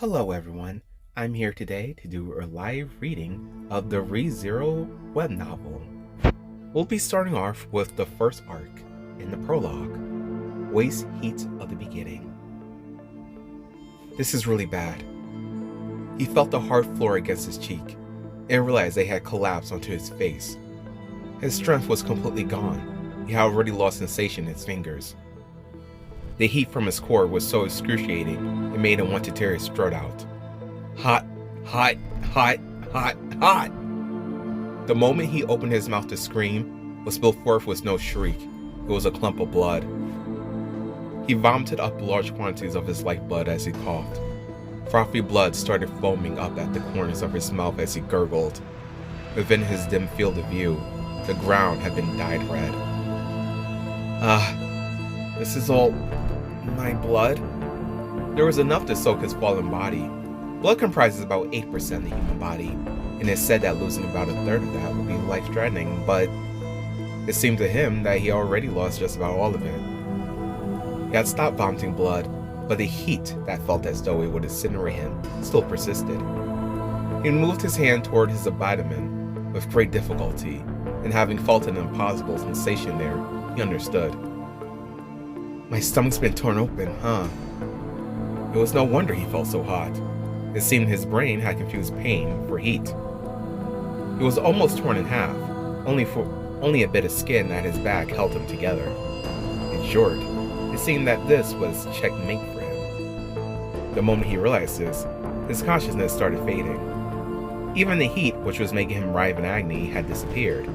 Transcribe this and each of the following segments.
Hello everyone, I'm here today to do a live reading of the ReZero web novel. We'll be starting off with the first arc in the prologue, Waste Heat of the Beginning. This is really bad. He felt the hard floor against his cheek and realized they had collapsed onto his face. His strength was completely gone. He had already lost sensation in his fingers. The heat from his core was so excruciating, it made him want to tear his throat out. Hot, hot, hot, hot, hot! The moment he opened his mouth to scream, what spilled forth was no shriek, it was a clump of blood. He vomited up large quantities of his lifeblood as he coughed. Frothy blood started foaming up at the corners of his mouth as he gurgled. Within his dim field of view, the ground had been dyed red. This is all my blood? There was enough to soak his fallen body. Blood comprises about 8% of the human body, and it's said that losing about a third of that would be life-threatening, but it seemed to him that he already lost just about all of it. He had stopped vomiting blood, but the heat that felt as though it would incinerate him still persisted. He moved his hand toward his abdomen with great difficulty, and having felt an impossible sensation there, he understood. My stomach's been torn open, huh? It was no wonder he felt so hot. It seemed his brain had confused pain for heat. He was almost torn in half, only a bit of skin at his back held him together. In short, it seemed that this was checkmate for him. The moment he realized this, his consciousness started fading. Even the heat, which was making him writhe in agony, had disappeared.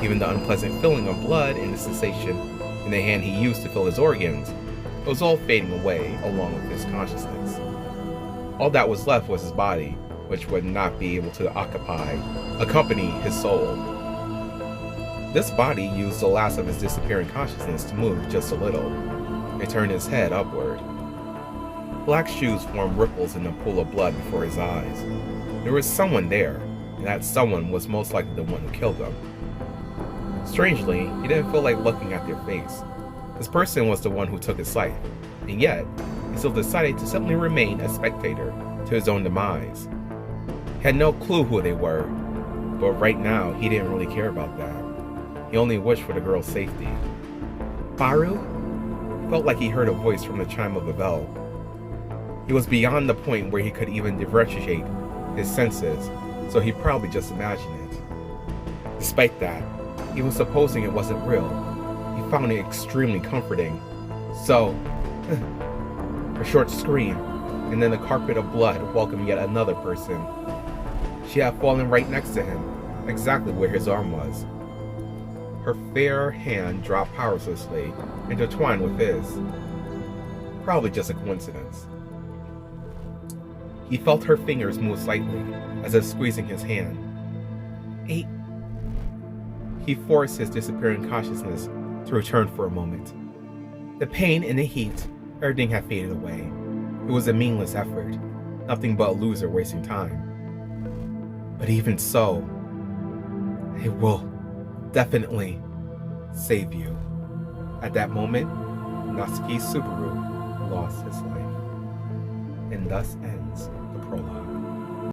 Even the unpleasant feeling of blood and the sensation in the hand he used to fill his organs, it was all fading away along with his consciousness. All that was left was his body, which would not be able to accompany his soul. This body used the last of his disappearing consciousness to move just a little. It turned his head upward. Black shoes formed ripples in a pool of blood before his eyes. There was someone there, and that someone was most likely the one who killed him. Strangely, he didn't feel like looking at their face. This person was the one who took his life, and yet, he still decided to simply remain a spectator to his own demise. He had no clue who they were, but right now, he didn't really care about that. He only wished for the girl's safety. Baru? He felt like he heard a voice from the chime of a bell. He was beyond the point where he could even differentiate his senses, so he probably just imagined it. Despite that, even supposing it wasn't real, he found it extremely comforting. So, a short scream, and then a carpet of blood welcomed yet another person. She had fallen right next to him, exactly where his arm was. Her fair hand dropped powerlessly, intertwined with his. Probably just a coincidence. He felt her fingers move slightly, as if squeezing his hand. He forced his disappearing consciousness to return for a moment. The pain and the heat, everything had faded away. It was a meaningless effort, nothing but a loser wasting time. But even so, it will definitely save you. At that moment, Natsuki Subaru lost his life. And thus ends the prologue.